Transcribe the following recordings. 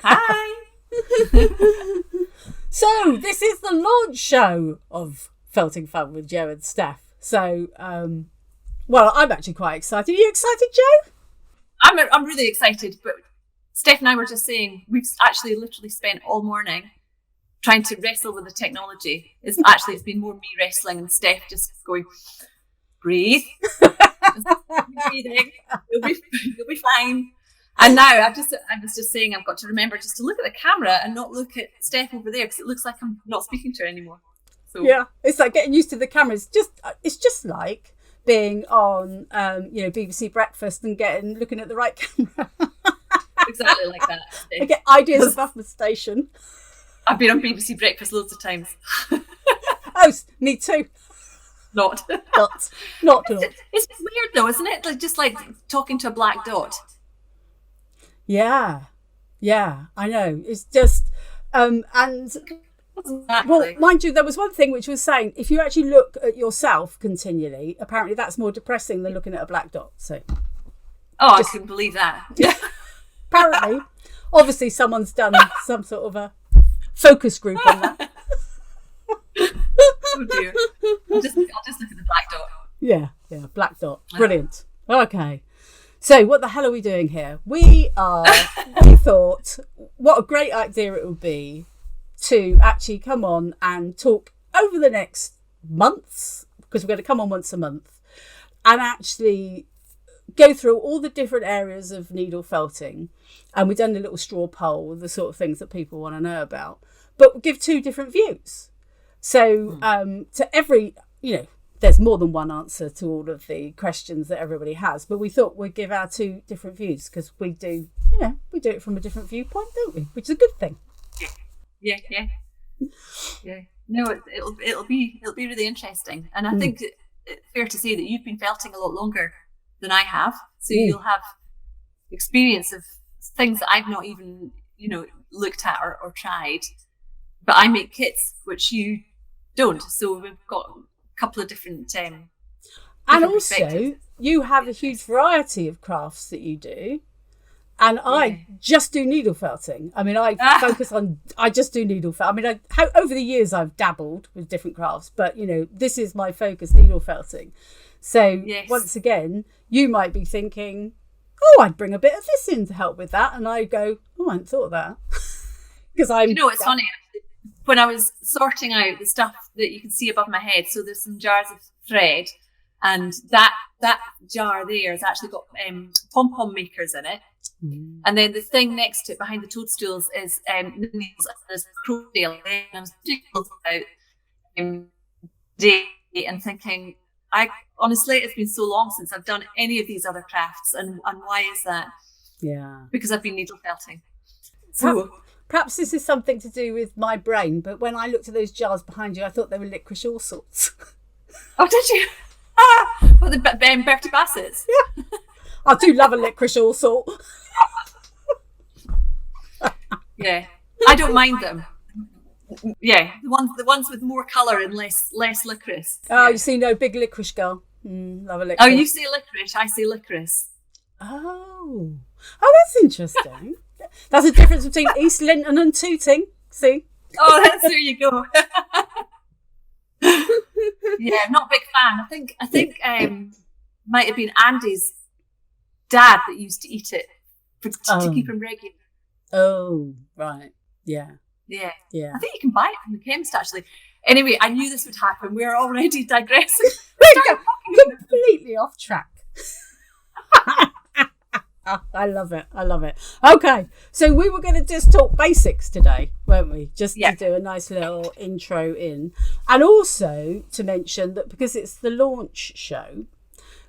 Hi. So this is the launch show of Felting Fun with Jo and Steph. So, well, I'm actually quite excited. Are you excited, Jo? I'm really excited, but Steph and I were just saying we've actually literally spent all morning trying to wrestle with the technology. It's been more me wrestling and Steph just going, breathe, breathing, you'll be fine. And now I was just saying I've got to remember just to look at the camera and not look at Steph over there because it looks like I'm not speaking to her anymore. So yeah, it's like getting used to the camera. It's just like being on BBC Breakfast and looking at the right camera. Exactly like that. I get ideas above the station. I've been on BBC Breakfast loads of times. Oh, me too. Not. Not. It's weird though, isn't it? Like just like talking to a black dot. Yeah, I know. It's just, and exactly. Well, mind you, there was one thing which was saying if you actually look at yourself continually, apparently that's more depressing than looking at a black dot. So, I couldn't believe that. Yeah, apparently, obviously, someone's done some sort of a focus group on that. Oh dear! I'll just look at the black dot. Yeah, black dot. Brilliant. Okay. So what the hell are we doing here? We thought what a great idea it would be to actually come on and talk over the next months, because we're going to come on once a month, and actually go through all the different areas of needle felting. And we've done a little straw poll, the sort of things that people want to know about, but we'll give two different views. So to every, there's more than one answer to all of the questions that everybody has, but we thought we'd give our two different views because we do it from a different viewpoint, don't we? Which is a good thing. Yeah. No, it'll be really interesting, and I think it's fair to say that you've been felting a lot longer than I have, so you'll have experience of things that I've not even looked at or tried. But I make kits which you don't, so we've got couple of different and also you have a huge variety of crafts that you do, and I just do needle felting. I mean, I just do needle felt. I mean, over the years I've dabbled with different crafts, but this is my focus, needle felting. So once again, you might be thinking, I'd bring a bit of this in to help with that, and I go, I hadn't thought of that because it's funny. When I was sorting out the stuff that you can see above my head, so there's some jars of thread, and that jar there has actually got pom-pom makers in it. And then the thing next to it behind the toadstools is needles, and there's crochet. And I was thinking about day and thinking, honestly, it's been so long since I've done any of these other crafts, and why is that? Yeah. Because I've been needle felting. So perhaps this is something to do with my brain, but when I looked at those jars behind you, I thought they were licorice all sorts. Oh, did you? Well, the Bertie Bassett's. Yeah. I do love a licorice all sort. Yeah, I don't mind them. Yeah, the ones with more colour and less licorice. Oh, you see, no, big licorice girl. Love a licorice. Oh, you say licorice, I say licorice. Oh, that's interesting. That's the difference between East Linton and Tooting. See? Oh, there you go. Yeah, not a big fan. I think might have been Andy's dad that used to eat it to keep him regular. Oh, right. Yeah. I think you can buy it from the chemist, actually. Anyway, I knew this would happen. We're already digressing. Completely off track. I love it. Okay, so we were going to just talk basics today, weren't we? Just to do a nice little intro in. And also to mention that because it's the launch show,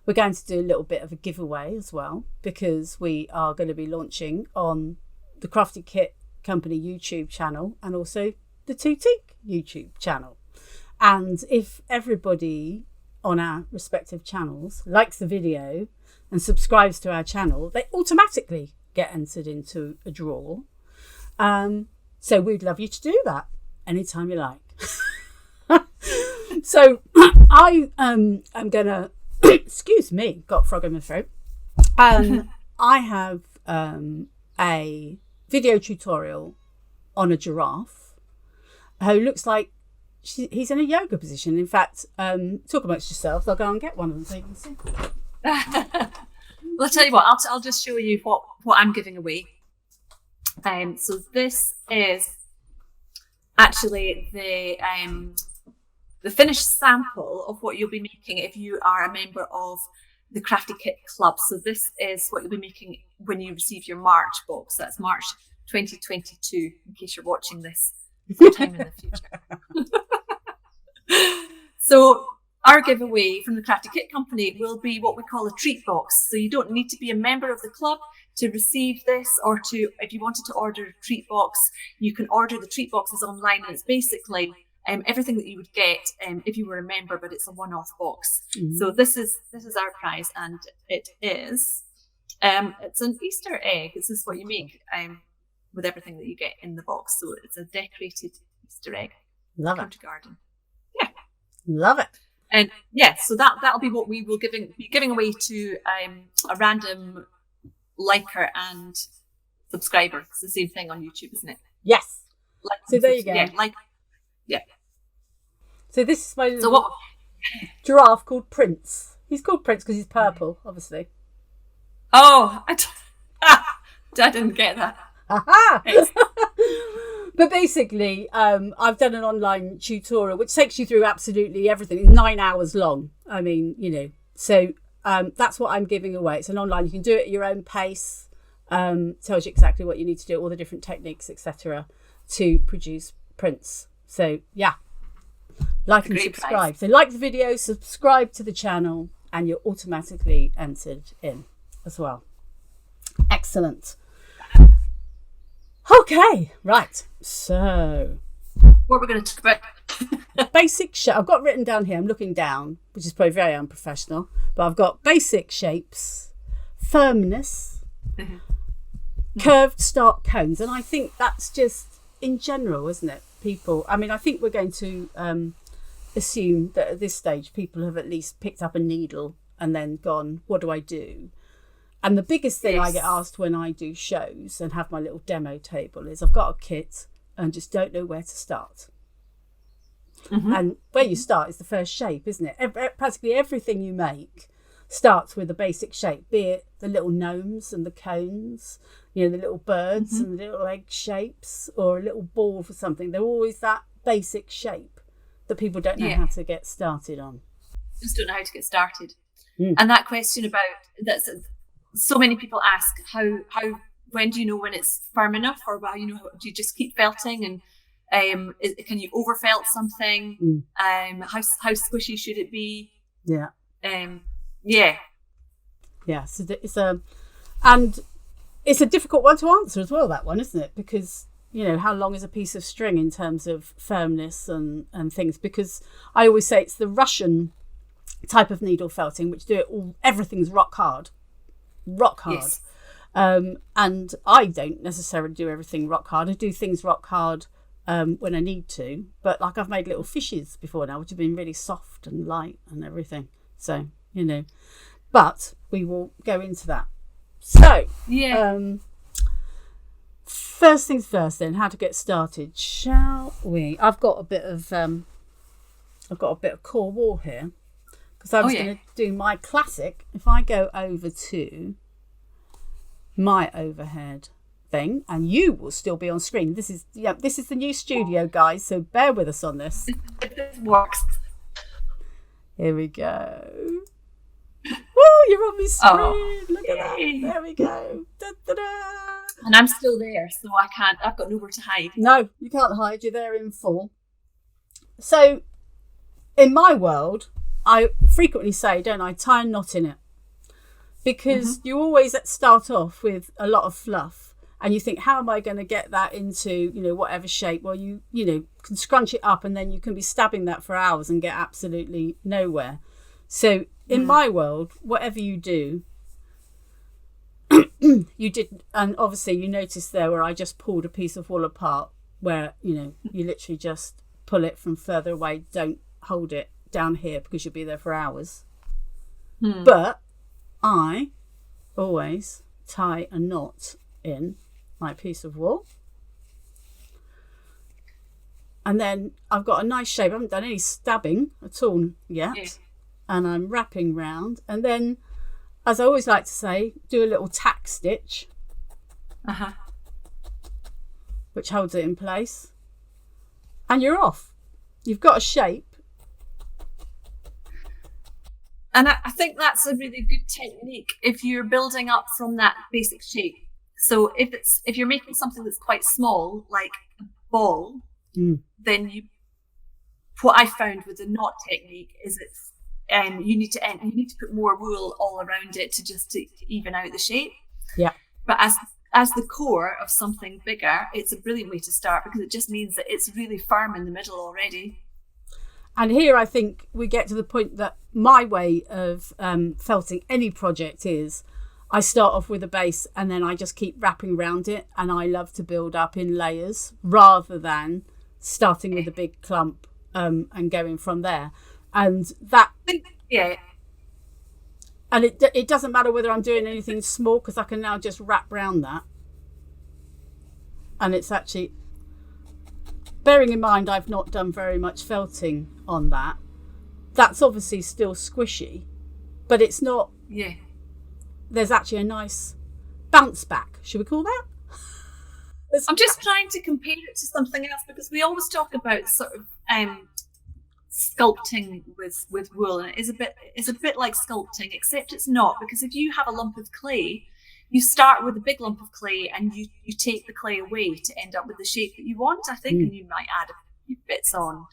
we're going to do a little bit of a giveaway as well, because we are going to be launching on the Crafty Kit Company YouTube channel and also the Tootique YouTube channel. And if everybody on our respective channels likes the video and subscribes to our channel, they automatically get entered into a draw. So we'd love you to do that anytime you like. So I am gonna excuse me, got a frog in my throat. I have a video tutorial on a giraffe who looks like he's in a yoga position. In fact, talk amongst yourselves. I'll go and get one of them so you can see. Well, I'll tell you what. I'll just show you what I'm giving away. So this is actually the finished sample of what you'll be making if you are a member of the Crafty Kit Club. So this is what you'll be making when you receive your March box. That's March 2022, in case you're watching this sometime in the future. So our giveaway from the Crafty Kit Company will be what we call a treat box. So you don't need to be a member of the club to receive this, or if you wanted to order a treat box, you can order the treat boxes online, and it's basically everything that you would get if you were a member, but it's a one-off box. Mm-hmm. So this is our prize, and it is it's an Easter egg. This is what you make with everything that you get in the box. So it's a decorated Easter egg. Love it. Country garden. Yeah, love it. And yeah, so that'll be what we will be giving away to a random liker and subscriber. It's the same thing on YouTube, isn't it? Yes. So there you go. Yeah, yeah. So this is my giraffe called Prince. He's called Prince because he's purple, obviously. Oh, I didn't get that. Aha! But basically, I've done an online tutorial which takes you through absolutely everything. It's 9 hours long. I mean, so that's what I'm giving away. It's an online. You can do it at your own pace. Tells you exactly what you need to do, all the different techniques, etc., to produce prints. So yeah, like and subscribe. Price. So like the video, subscribe to the channel, and you're automatically entered in as well. Excellent. Okay, right. So what we're going to talk about? Basic shape. I've got written down here. I'm looking down, which is probably very unprofessional, but I've got basic shapes, firmness, curved stark cones, and I think that's just in general, isn't it? People. I mean, I think we're going to assume that at this stage, people have at least picked up a needle and then gone, "What do I do?" And the biggest thing I get asked when I do shows and have my little demo table is I've got a kit and just don't know where to start. Mm-hmm. And where you start is the first shape, isn't it? Practically everything you make starts with a basic shape, be it the little gnomes and the cones, the little birds and the little egg shapes, or a little ball for something. They're always that basic shape that people don't know how to get started on. Just don't know how to get started. And that question about that's so many people ask when do you know when it's firm enough, or do you just keep felting, and can you overfelt something? How squishy should it be? Yeah. So it's a difficult one to answer as well, that one, isn't it? Because how long is a piece of string in terms of firmness and things? Because I always say it's the Russian type of needle felting which do it all. Everything's rock hard. Yes. And I don't necessarily do everything rock hard. I do things rock hard when I need to, but like I've made little fishes before now which have been really soft and light and everything, so but we will go into that. So first things first then, how to get started, shall we? I've got a bit of core wall here because I was going to do my classic. If I go over to my overhead thing, and you will still be on screen. This is the new studio, guys, so bear with us on this. It works. Here we go. Woo, you're on my screen. Look at that. There we go. Da, da, da. And I'm still there, so I've got nowhere to hide. No, you can't hide. You're there in full. So in my world, I frequently say, don't I, tie a knot in it. Because you always start off with a lot of fluff and you think, how am I going to get that into, whatever shape? Well, you can scrunch it up and then you can be stabbing that for hours and get absolutely nowhere. So in my world, whatever you do, you did. And obviously you noticed there where I just pulled a piece of wool apart where, you literally just pull it from further away. Don't hold it down here because you'll be there for hours. But I always tie a knot in my piece of wool. And then I've got a nice shape. I haven't done any stabbing at all yet. Yeah. And I'm wrapping round. And then, as I always like to say, do a little tack stitch. Which holds it in place. And you're off. You've got a shape. And I think that's a really good technique if you're building up from that basic shape. So if you're making something that's quite small, like a ball, then what I found with the knot technique is you need to put more wool all around it to even out the shape. Yeah. But as the core of something bigger, it's a brilliant way to start because it just means that it's really firm in the middle already. And here I think we get to the point that my way of felting any project is I start off with a base and then I just keep wrapping around it, and I love to build up in layers rather than starting with a big clump and going from there. And that... Yeah. And it doesn't matter whether I'm doing anything small because I can now just wrap around that. And it's actually... Bearing in mind I've not done very much felting on that, that's obviously still squishy, but it's not... Yeah. There's actually a nice bounce back, should we call that? I'm just trying to compare it to something else because we always talk about sort of sculpting with wool, and it's a bit like sculpting, except it's not, because if you have a lump of clay, you start with a big lump of clay and you take the clay away to end up with the shape that you want, I think, and you might add a few bits on.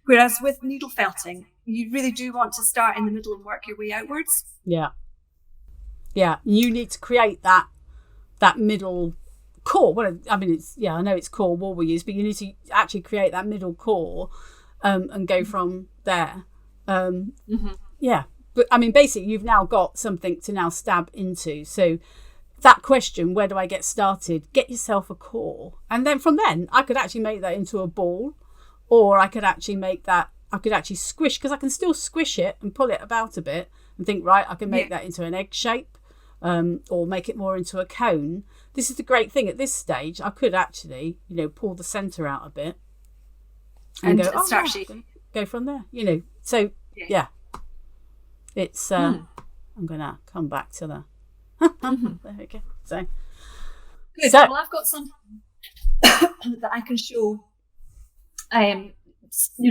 Whereas with needle felting, you really do want to start in the middle and work your way outwards. Yeah. Yeah, you need to create that middle core. Well, I mean, I know it's core wool we use, but you need to actually create that middle core and go from there. Yeah, but I mean, basically, you've now got something to now stab into. So that question, where do I get started? Get yourself a core, and then from then, I could actually make that into a ball, or I could actually squish, because I can still squish it and pull it about a bit and think, right, I can make that into an egg shape. Or make it more into a cone. This is the great thing at this stage. I could actually, pull the centre out a bit and go from there. So yeah. It's. I'm gonna come back to the. There we go. So. Good. Well, I've got something that I can show.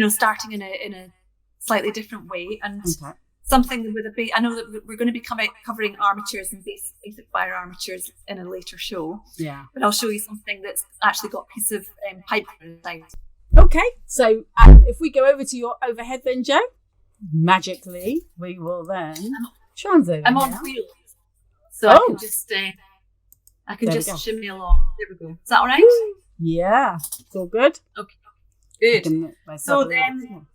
Starting in a slightly different way, and. Okay. Something with I know that we're going to be covering armatures and basic wire armatures in a later show. Yeah. But I'll show you something that's actually got a piece of pipe inside. Okay. So if we go over to your overhead then, Jo, magically we will then transit. I'm on wheels, so I can just shimmy along. There we go. Is that all right? Woo. Yeah. It's all good. Okay. Good. So then,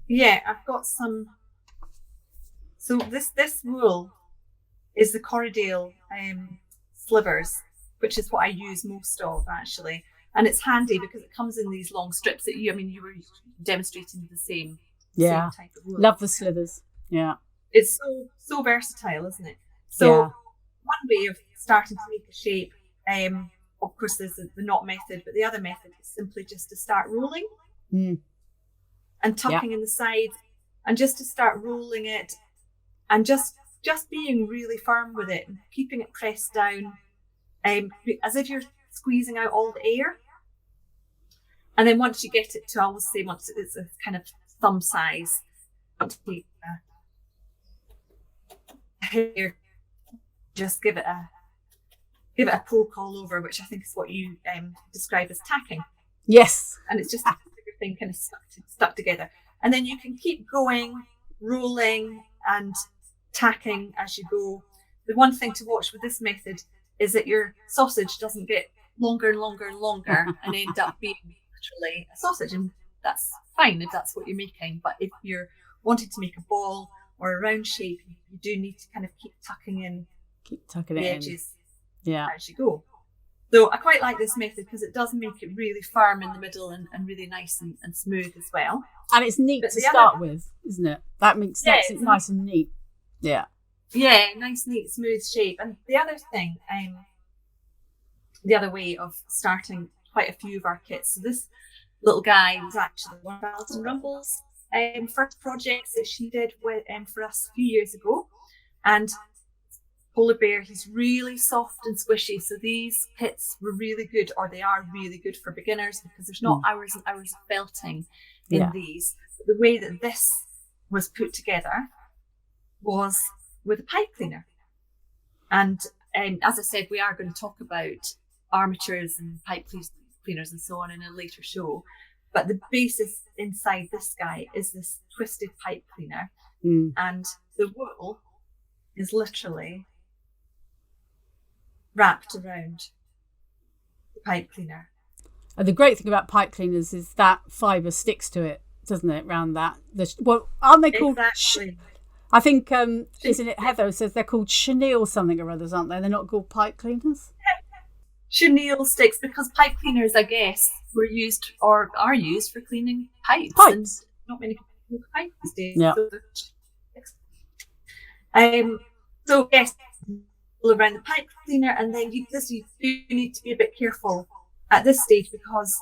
I've got some. So this wool is the Corriedale slivers, which is what I use most of actually, and it's handy because it comes in these long strips that you were demonstrating the same type of wool. Love the slivers. Yeah, it's so versatile, isn't it? So one way of starting to make a shape, of course, there's the knot method, but the other method is simply just to start rolling and tucking in the sides, and just to start rolling it. And just being really firm with it and keeping it pressed down, as if you're squeezing out all the air. And then once you get it to, I always say, once it's a kind of thumb size, just give it a poke all over, which I think is what you describe as tacking. Yes. And it's just everything kind of stuck together. And then you can keep going, rolling and tacking as you go. The one thing to watch with this method is that your sausage doesn't get longer and longer and longer and end up being literally a sausage, and that's fine if that's what you're making. But if you're wanting to make a ball or a round shape, you do need to kind of keep tucking the edges as you go. So I quite like this method because it does make it really firm in the middle and really nice and smooth as well. And it's neat to start with, isn't it? That makes it nice and neat. Yeah. Yeah, nice, neat, smooth shape. And the other thing the other way of starting quite a few of our kits. So this little guy was actually one of Alison Rumble's first projects that she did for us a few years ago. And polar bear, he's really soft and squishy. So these kits were really good, or they are really good for beginners, because there's not hours and hours of felting in these. But the way that this was put together was with a pipe cleaner. And as I said, we are going to talk about armatures and pipe cleaners and so on in a later show. But the basis inside this guy is this twisted pipe cleaner. And the wool is literally wrapped around the pipe cleaner. And the great thing about pipe cleaners is that fibre sticks to it, doesn't it? Around that. Aren't they called? Exactly. I think, isn't it Heather says they're called chenille something or others, aren't they? They're not called pipe cleaners? Chenille sticks, because pipe cleaners, I guess, were used or are used for cleaning pipes. And not many people use pipes these days. Yeah. So yes, around the pipe cleaner, and then you do need to be a bit careful at this stage, because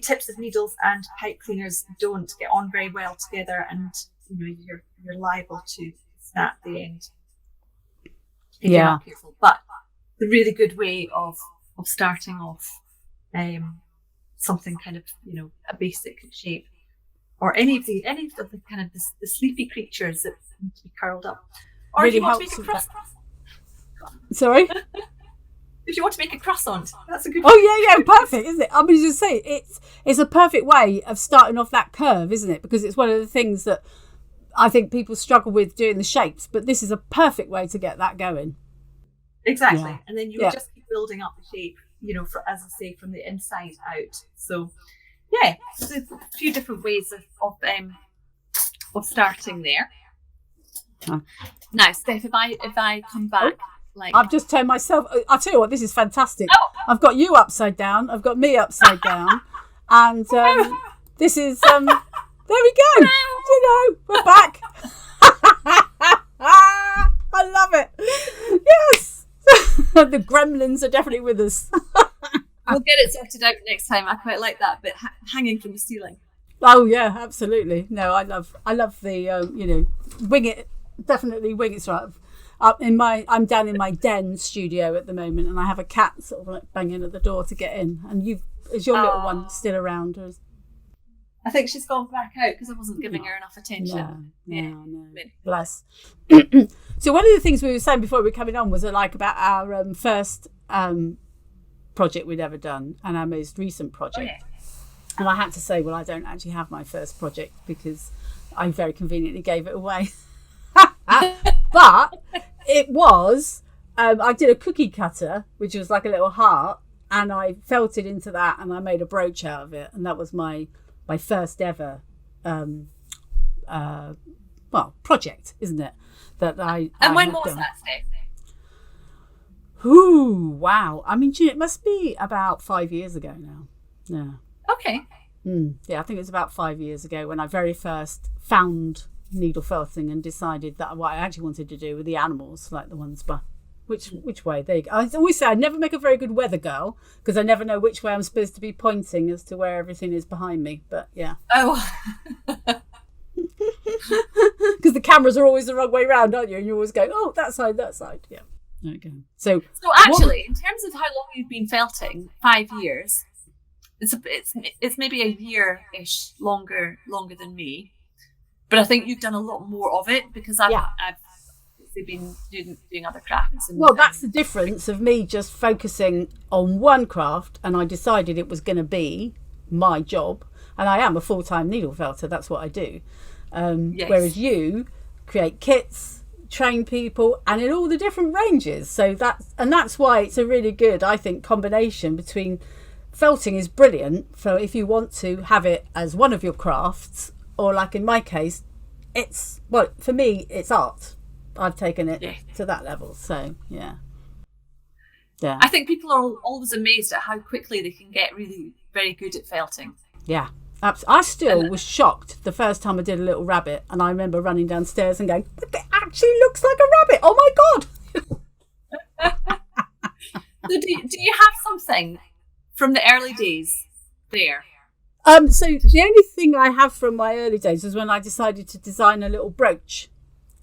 tips of needles and pipe cleaners don't get on very well together, and you're liable to snap the end if you're not careful. But the really good way of starting off something kind of a basic shape, or any of the kind of the sleepy creatures that need to be curled up, or really if you want to make a cross. Sorry. If you want to make a croissant, that's a good. Oh yeah, perfect, isn't it? I mean, just say it's a perfect way of starting off that curve, isn't it? Because it's one of the things that I think people struggle with doing the shapes, but this is a perfect way to get that going. Exactly, and then you just keep building up the shape, as I say, from the inside out. So, yeah, there's a few different ways of starting there. Now, Steph, if I come back. I've just turned myself. I'll tell you what, this is fantastic. Oh. I've got you upside down. I've got me upside down, and this is. There we go. We're back. I love it. Yes, the Gremlins are definitely with us. We'll get it sorted out next time. I quite like that bit hanging from the ceiling. Oh yeah, absolutely. No, I love the wing it. Definitely wing it right. I'm down in my den studio at the moment, and I have a cat sort of like banging at the door to get in. And is your little one still around? Or I think she's gone back out because I wasn't giving her enough attention. No. Bless. So one of the things we were saying before we were coming on was about our first project we'd ever done, and our most recent project. Oh, yeah. And I had to say, well, I don't actually have my first project because I very conveniently gave it away. But it was, I did a cookie cutter, which was like a little heart, and I felted into that, and I made a brooch out of it, and that was my first ever, project, isn't it? That I. And when was that, Steph? Ooh, wow! I mean, it must be about 5 years ago now. Yeah. Okay. Yeah, I think it was about 5 years ago when I very first found needle felting and decided that what I actually wanted to do with the animals, like the ones, but which way they go. I always say I never make a very good weather girl because I never know which way I'm supposed to be pointing as to where everything is behind me. But yeah. Oh. Because the cameras are always the wrong way round, aren't you? And you always go, oh, that side. Yeah. There you go. So actually, in terms of how long you've been felting, 5 years. It's maybe a year-ish longer than me. But I think you've done a lot more of it because I've been doing other crafts. That's the difference of me just focusing on one craft, and I decided it was going to be my job. And I am a full-time needle felter. That's what I do. Yes. Whereas you create kits, train people, and in all the different ranges. So that's why it's a really good, I think, combination between felting is brilliant for if you want to have it as one of your crafts. Or like in my case, for me, it's art. I've taken it to that level. So, yeah. I think people are always amazed at how quickly they can get really very good at felting. Yeah. I still was shocked the first time I did a little rabbit. And I remember running downstairs and going, it actually looks like a rabbit. Oh, my God. So do you have something from the early days there? So the only thing I have from my early days was when I decided to design a little brooch,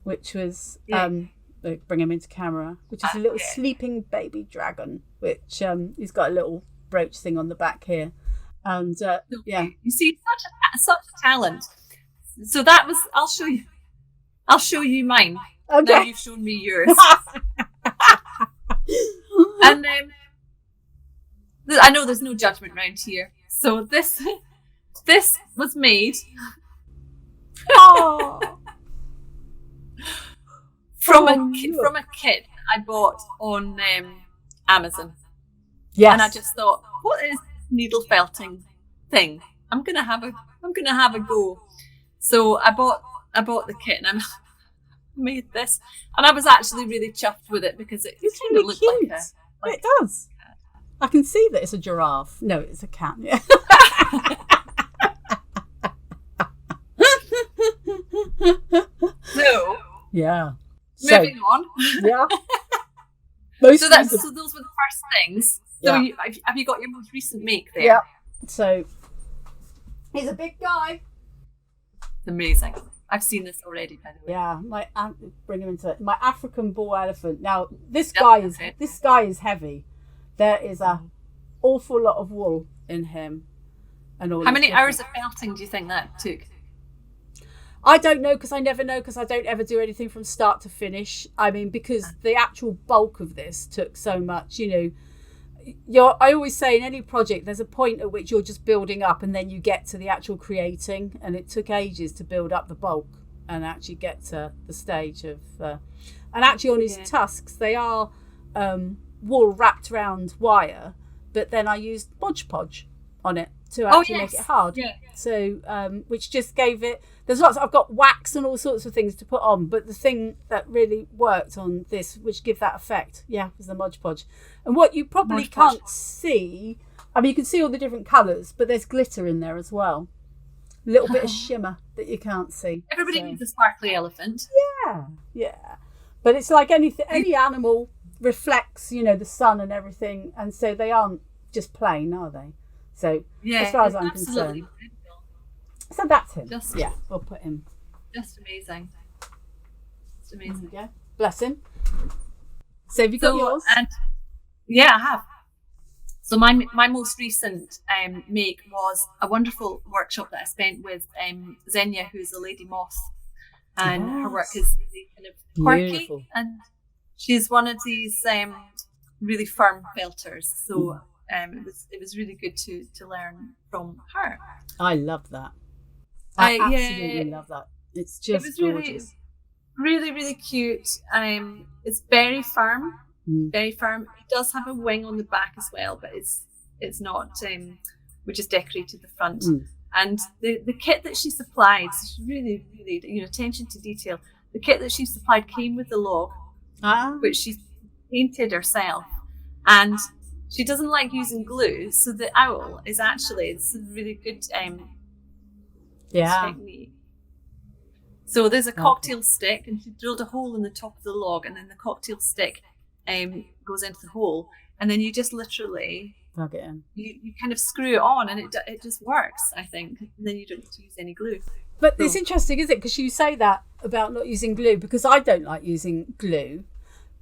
which was bring him into camera, which is a little sleeping baby dragon, which he's got a little brooch thing on the back here, and you see such a talent. So that was I'll show you mine. Okay. Now you've shown me yours. And I know there's no judgment round here. So this was made from a kit I bought on Amazon. Yes. And I just thought, what is needle felting thing? I'm gonna have a go. So I bought the kit and I made this, and I was actually really chuffed with it because it It's kind of really looked cute. like It does. I can see that it's a giraffe. No, it's a cat. Yeah. So Yeah. moving on. Yeah. So those were the first things. So Yeah. have you got your most recent make there? Yeah. So he's a big guy. It's amazing. I've seen this already, by the way. Yeah, bring him into it. My African bull elephant. Now this guy is heavy. There is a awful lot of wool in him, and all. How many hours of felting do you think that took? I don't know, because I never know, because I don't ever do anything from start to finish. I mean, because the actual bulk of this took so much. I always say in any project there's a point at which you're just building up, and then you get to the actual creating, and it took ages to build up the bulk and actually get to the stage of and actually on his tusks they are wool wrapped around wire, but then I used Mod Podge on it to actually make it hard. So which just gave it, there's lots, I've got wax and all sorts of things to put on, but the thing that really worked on this, which give that effect, was the Mod Podge. And what you probably can't see, I mean, you can see all the different colours, but there's glitter in there as well. A little bit of shimmer that you can't see. Everybody needs a sparkly elephant. Yeah. But it's like any animal reflects, the sun and everything, and so they aren't just plain, are they? So as far as I'm concerned. So that's him. We'll put him. Just amazing. Just amazing. Yeah. Bless him. So have you got yours? And I have. So my most recent make was a wonderful workshop that I spent with Xenia, who's a lady moth, and her work is really kind of quirky. Beautiful. And she's one of these really firm felters. So it was really good to learn from her. I love that. I absolutely love that. It's just gorgeous. Really, really cute. It's very firm. Very firm. It does have a wing on the back as well, but it's not. We just decorated the front. And the kit that she supplied, really, really, attention to detail. The kit that she supplied came with the log, which she painted herself, and she doesn't like using glue. So the owl is actually, it's a really good technique. So there's a cocktail stick, and she drilled a hole in the top of the log, and then the cocktail stick goes into the hole, and then you just literally plug it in. You kind of screw it on, and it just works, I think. And then you don't need to use any glue. But it's interesting, isn't it? Because you say that about not using glue, because I don't like using glue.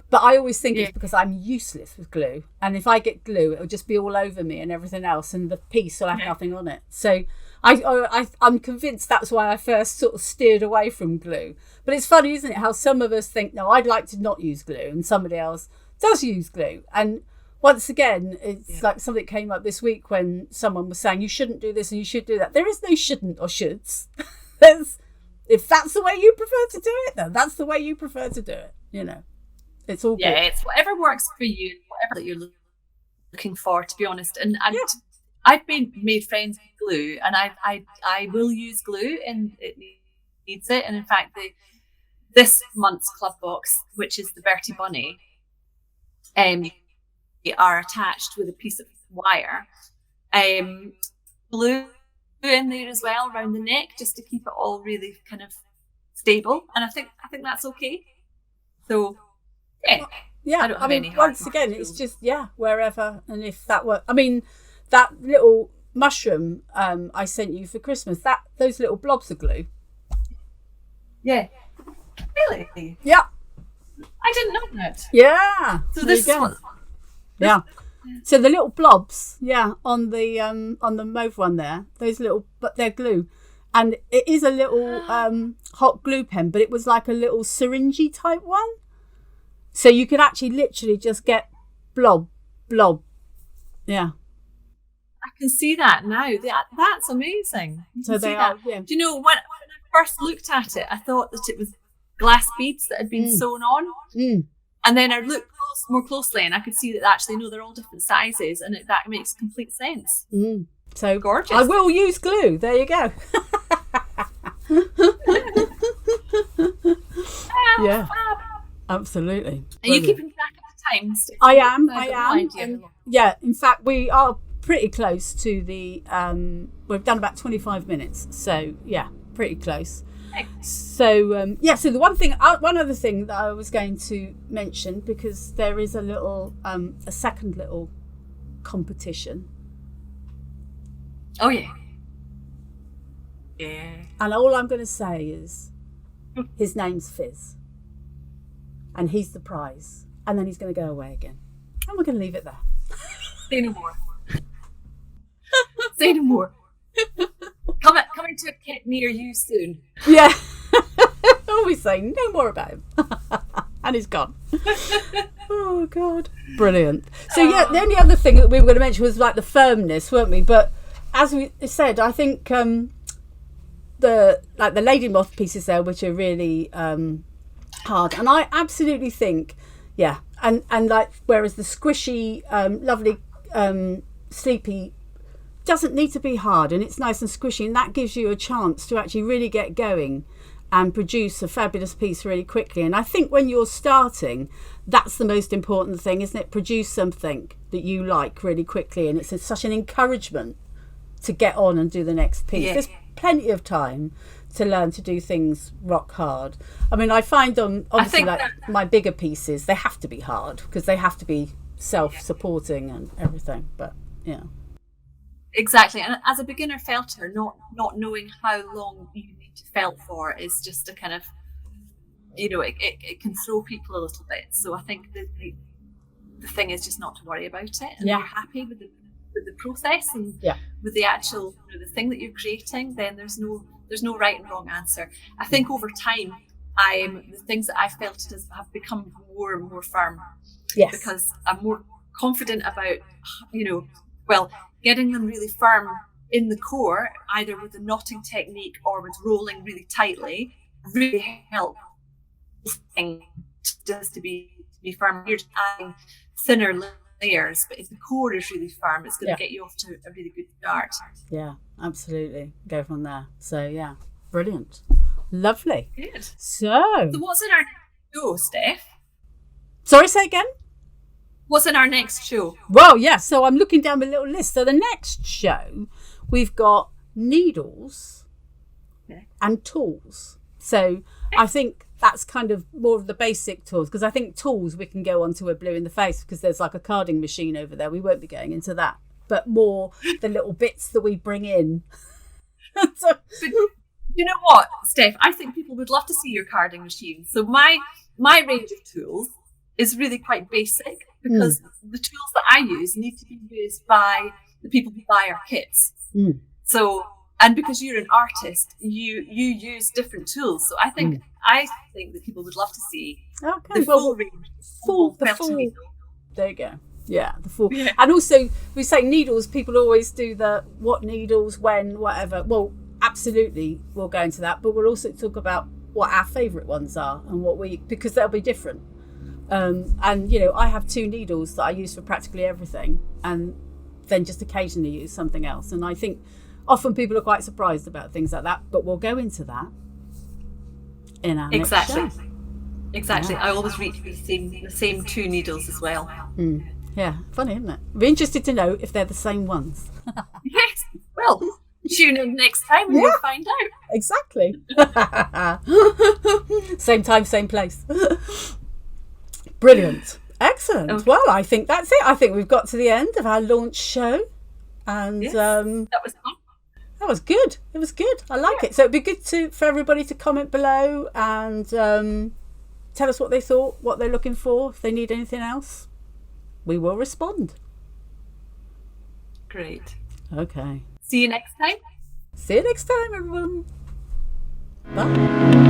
But I always think it's because I'm useless with glue. And if I get glue, it'll just be all over me and everything else, and the piece will have nothing on it. So I'm convinced that's why I first sort of steered away from glue. But it's funny, isn't it, how some of us think, no, I'd like to not use glue, and somebody else does use glue. And once again, it's like something came up this week when someone was saying, you shouldn't do this and you should do that. There is no shouldn't or shoulds. If that's the way you prefer to do it, then that's the way you prefer to do it, It's all good. Yeah, it's whatever works for you, whatever that you're looking for, to be honest. And I've made friends with glue, and I will use glue, and it needs it. And in fact, this month's club box, which is the Bertie Bunny, are attached with a piece of wire, glue in there as well around the neck, just to keep it all really kind of stable. And I think that's okay. So. Yeah. yeah. I don't have any hard once again, it's just wherever, and if that were, that little mushroom I sent you for Christmas, those little blobs of glue. Yeah. Really? Yeah. I didn't know that. Yeah. So this is what. Yeah. So the little blobs, on the mauve one there, those little, but they're glue, and it is a little hot glue pen, but it was like a little syringy type one, so you could actually literally just get blob. Yeah. I can see that now. That's amazing. So they are. Yeah. Do you know when I first looked at it, I thought that it was glass beads that had been sewn on. And then I looked more closely and I could see that actually, no, they're all different sizes, and that makes complete sense. So gorgeous. I will use glue. There you go. Yeah, absolutely. Are you keeping track of the times? I am. And, in fact, we are pretty close to the, we've done about 25 minutes. So, yeah, pretty close. So so the one other thing that I was going to mention, because there is a second little competition. Oh yeah. And all I'm going to say is his name's Fizz, and he's the prize, and then he's going to go away again, and we're going to leave it there. Say no more. Say no more. Coming to a kit near you soon. Yeah. Always saying no more about him. And he's gone. Oh, God. Brilliant. So, the only other thing that we were going to mention was like the firmness, weren't we? But as we said, I think the lady moth pieces there, which are really hard. And I absolutely think, and like, whereas the squishy, lovely, sleepy doesn't need to be hard, and it's nice and squishy, and that gives you a chance to actually really get going and produce a fabulous piece really quickly. And I think when you're starting, that's the most important thing, isn't it? Produce something that you like really quickly, and it's such an encouragement to get on and do the next piece. There's plenty of time to learn to do things rock hard. I find obviously my bigger pieces, they have to be hard because they have to be self-supporting and everything, but exactly. And as a beginner felter, not knowing how long you need to felt for is just a kind of, it can throw people a little bit. So I think the thing is just not to worry about it, and you're happy with the process and with the actual the thing that you're creating, then there's no right and wrong answer. I think over time, the things that I felt have become more and more firm. Yes. Because I'm more confident about, getting them really firm in the core, either with the knotting technique or with rolling really tightly, really help just to be firm. You're just adding thinner layers, but if the core is really firm, it's going to get you off to a really good start. Yeah, absolutely. Go from there. So brilliant. Lovely. Good. So what's in our show, Steph? Sorry, say again? What's in our next show? Well, so I'm looking down the little list. So the next show, we've got needles and tools. So I think that's kind of more of the basic tools, because I think tools we can go on to a blue in the face, because there's like a carding machine over there. We won't be going into that, but more the little bits that we bring in. But you know what, Steph? I think people would love to see your carding machine. So my range of tools is really quite basic, because the tools that I use need to be used by the people who buy our kits. So, and because you're an artist, you use different tools. So I think that people would love to see the full range. The full. There you go. Yeah, the full. Yeah. And also, we say needles. People always do the what needles, when, whatever. Well, absolutely, we'll go into that. But we'll also talk about what our favourite ones are and because they'll be different. And I have 2 needles that I use for practically everything, and then just occasionally use something else. And I think often people are quite surprised about things like that, but we'll go into that in our next show. Exactly. I always reach the same 2 needles as well. Yeah, funny, isn't it? Be interested to know if they're the same ones. Yes. Well, tune in next time and you'll find out. Exactly. Same time, same place. Brilliant. Excellent. Okay. Well, I think that's it. I think we've got to the end of our launch show. And Yes, that was fun. that was good. It was good. I like it. So it'd be good for everybody to comment below and tell us what they thought, what they're looking for. If they need anything else, we will respond. Great. Okay. See you next time. See you next time, everyone. Bye.